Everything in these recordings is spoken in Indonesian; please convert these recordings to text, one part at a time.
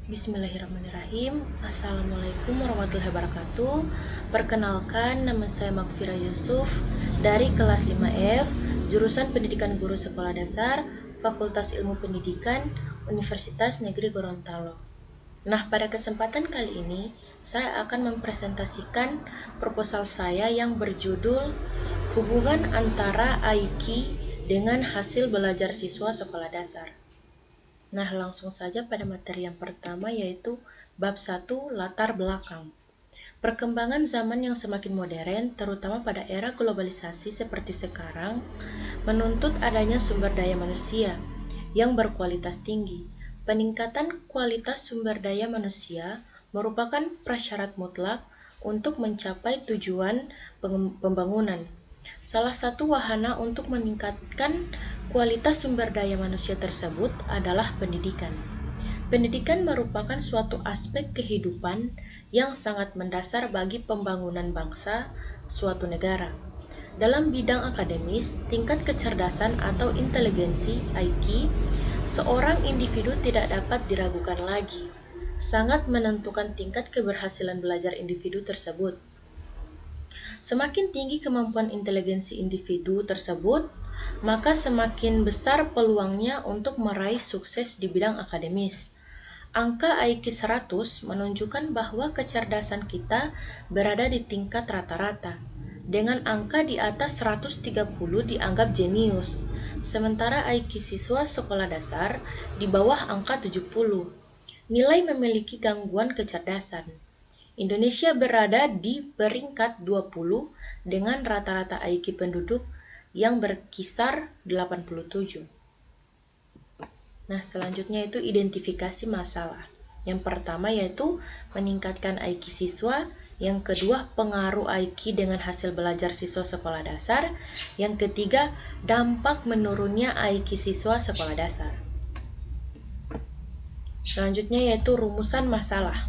Bismillahirrahmanirrahim. Assalamualaikum warahmatullahi wabarakatuh. Perkenalkan, nama saya Magfira Yusuf dari kelas 5F, jurusan Pendidikan Guru Sekolah Dasar, Fakultas Ilmu Pendidikan, Universitas Negeri Gorontalo. Nah, pada kesempatan kali ini, saya akan mempresentasikan proposal saya yang berjudul Hubungan antara AIKI dengan hasil belajar siswa sekolah dasar. Nah, langsung saja pada materi yang pertama, yaitu bab 1, latar belakang. Perkembangan zaman yang semakin modern, terutama pada era globalisasi seperti sekarang, menuntut adanya sumber daya manusia yang berkualitas tinggi. Peningkatan kualitas sumber daya manusia merupakan prasyarat mutlak untuk mencapai tujuan pembangunan. Salah satu wahana untuk meningkatkan kualitas sumber daya manusia tersebut adalah pendidikan. Pendidikan merupakan suatu aspek kehidupan yang sangat mendasar bagi pembangunan bangsa suatu negara. Dalam bidang akademis, tingkat kecerdasan atau inteligensi (IQ) seorang individu tidak dapat diragukan lagi. Sangat menentukan tingkat keberhasilan belajar individu tersebut. Semakin tinggi kemampuan inteligensi individu tersebut, maka semakin besar peluangnya untuk meraih sukses di bidang akademis. Angka IQ 100 menunjukkan bahwa kecerdasan kita berada di tingkat rata-rata. Dengan angka di atas 130 dianggap jenius, sementara IQ siswa sekolah dasar di bawah angka 70. Nilai memiliki gangguan kecerdasan. Indonesia berada di peringkat 20 dengan rata-rata IQ penduduk yang berkisar 87. Nah, selanjutnya itu identifikasi masalah. Yang pertama yaitu meningkatkan IQ siswa, yang kedua pengaruh IQ dengan hasil belajar siswa sekolah dasar, yang ketiga dampak menurunnya IQ siswa sekolah dasar. Selanjutnya yaitu rumusan masalah.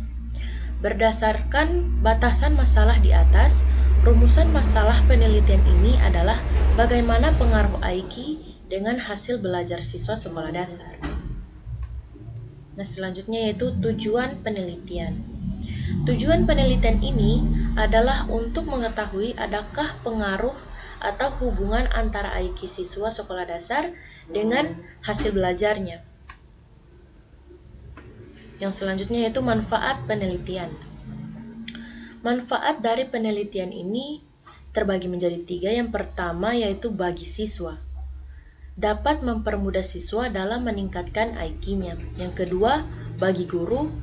Berdasarkan batasan masalah di atas, rumusan masalah penelitian ini adalah bagaimana pengaruh IQ dengan hasil belajar siswa sekolah dasar. Nah, selanjutnya yaitu tujuan penelitian. Tujuan penelitian ini adalah untuk mengetahui adakah pengaruh atau hubungan antara IQ siswa sekolah dasar dengan hasil belajarnya. Yang selanjutnya yaitu manfaat penelitian. Manfaat dari penelitian ini terbagi menjadi 3. Yang pertama yaitu bagi siswa. Dapat mempermudah siswa dalam meningkatkan IQ-nya. Yang kedua, bagi guru,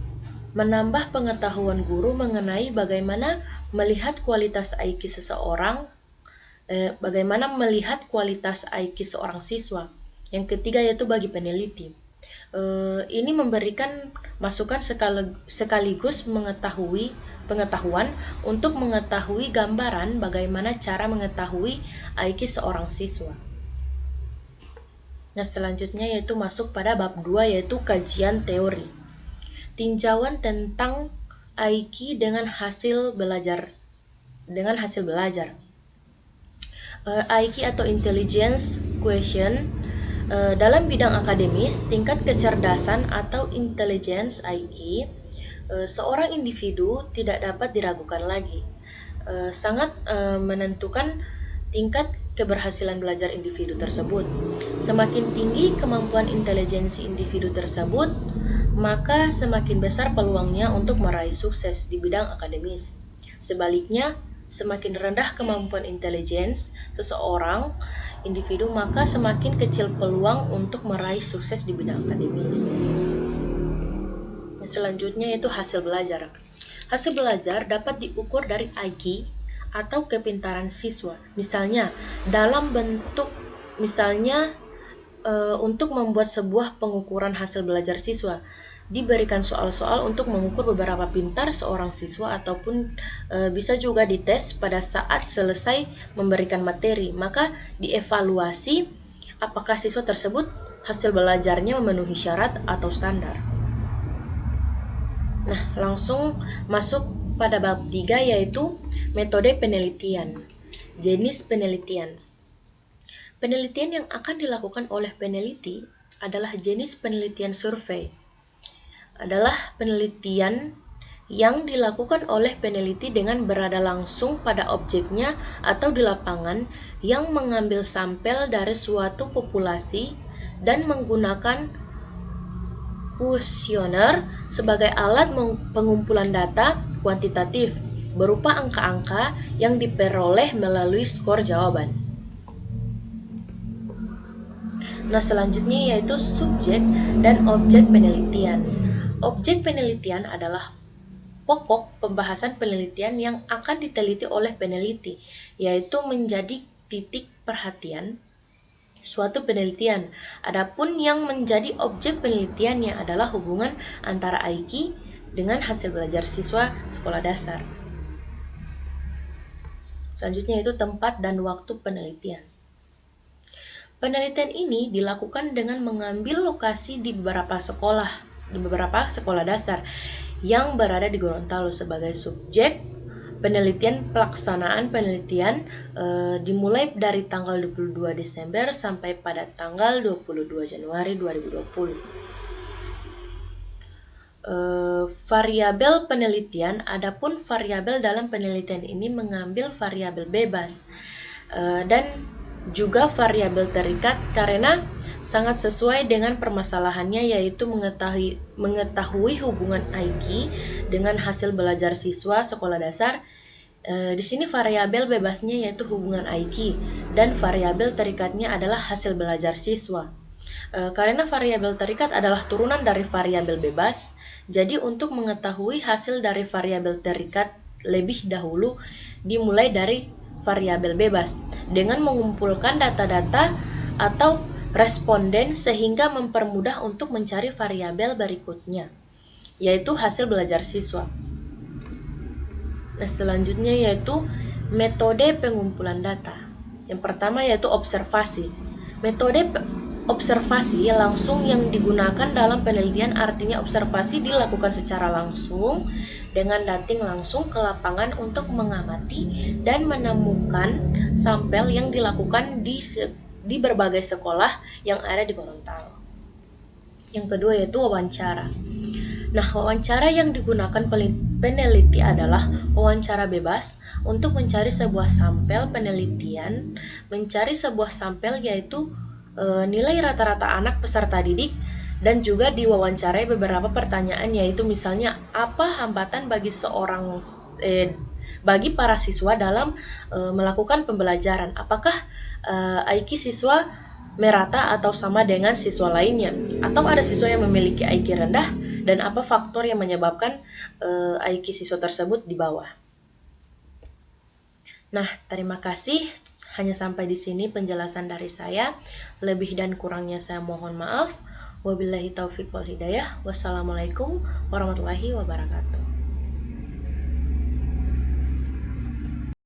menambah pengetahuan guru mengenai bagaimana melihat kualitas IQ seseorang, bagaimana melihat kualitas IQ seorang siswa. Yang ketiga yaitu bagi peneliti. Ini memberikan masukan sekaligus pengetahuan untuk mengetahui gambaran bagaimana cara mengetahui IQ seorang siswa. Nah, selanjutnya yaitu masuk pada bab 2 yaitu kajian teori. Tinjauan tentang IQ dengan hasil belajar. IQ atau intelligence question. Dalam bidang akademis, tingkat kecerdasan atau intelligence IQ seorang individu tidak dapat diragukan lagi. Sangat menentukan tingkat keberhasilan belajar individu tersebut. Semakin tinggi kemampuan intelijensi individu tersebut, maka semakin besar peluangnya untuk meraih sukses di bidang akademis. Sebaliknya, semakin rendah kemampuan intelijens seseorang individu, maka semakin kecil peluang untuk meraih sukses di bidang akademis. Selanjutnya yaitu hasil belajar. Hasil belajar dapat diukur dari IQ atau kepintaran siswa. Misalnya untuk membuat sebuah pengukuran hasil belajar siswa, diberikan soal-soal untuk mengukur beberapa pintar seorang siswa, ataupun bisa juga dites pada saat selesai memberikan materi. Maka dievaluasi apakah siswa tersebut hasil belajarnya memenuhi syarat atau standar. Nah, langsung masuk pada bab 3 yaitu metode penelitian. Jenis penelitian. Penelitian yang akan dilakukan oleh peneliti adalah jenis penelitian survei. adalah penelitian yang dilakukan oleh peneliti dengan berada langsung pada objeknya atau di lapangan, yang mengambil sampel dari suatu populasi dan menggunakan kuesioner sebagai alat pengumpulan data kuantitatif berupa angka-angka yang diperoleh melalui skor jawaban. Nah, selanjutnya yaitu subjek dan objek penelitian. Objek penelitian adalah pokok pembahasan penelitian yang akan diteliti oleh peneliti, yaitu menjadi titik perhatian suatu penelitian. Adapun yang menjadi objek penelitiannya adalah hubungan antara IQ dengan hasil belajar siswa sekolah dasar. Selanjutnya itu tempat dan waktu penelitian. Penelitian ini dilakukan dengan mengambil lokasi di beberapa sekolah dasar yang berada di Gorontalo sebagai subjek penelitian. Pelaksanaan penelitian dimulai dari tanggal 22 Desember sampai pada tanggal 22 Januari 2020. Variabel penelitian, adapun variabel dalam penelitian ini mengambil variabel bebas dan juga variabel terikat karena sangat sesuai dengan permasalahannya, yaitu mengetahui hubungan IQ dengan hasil belajar siswa sekolah dasar. Di sini variabel bebasnya yaitu hubungan IQ dan variabel terikatnya adalah hasil belajar siswa. Karena variabel terikat adalah turunan dari variabel bebas, jadi untuk mengetahui hasil dari variabel terikat lebih dahulu dimulai dari variabel bebas dengan mengumpulkan data-data atau responden sehingga mempermudah untuk mencari variabel berikutnya, yaitu hasil belajar siswa. Nah, selanjutnya yaitu metode pengumpulan data. Yang pertama yaitu observasi. Metode observasi langsung yang digunakan dalam penelitian, artinya observasi dilakukan secara langsung dengan dating langsung ke lapangan untuk mengamati dan menemukan sampel yang dilakukan di berbagai sekolah yang ada di Gorontalo. Yang kedua yaitu wawancara. Nah, wawancara yang digunakan peneliti adalah wawancara bebas untuk mencari sebuah sampel penelitian, yaitu nilai rata-rata anak peserta didik, dan juga diwawancarai beberapa pertanyaan, yaitu misalnya apa hambatan bagi para siswa dalam melakukan pembelajaran, apakah IQ siswa merata atau sama dengan siswa lainnya, atau ada siswa yang memiliki IQ rendah, dan apa faktor yang menyebabkan IQ siswa tersebut di bawah. Nah, terima kasih. Hanya sampai di sini penjelasan dari saya. Lebih dan kurangnya saya mohon maaf. Wabillahi taufiq wal hidayah. Wassalamualaikum warahmatullahi wabarakatuh.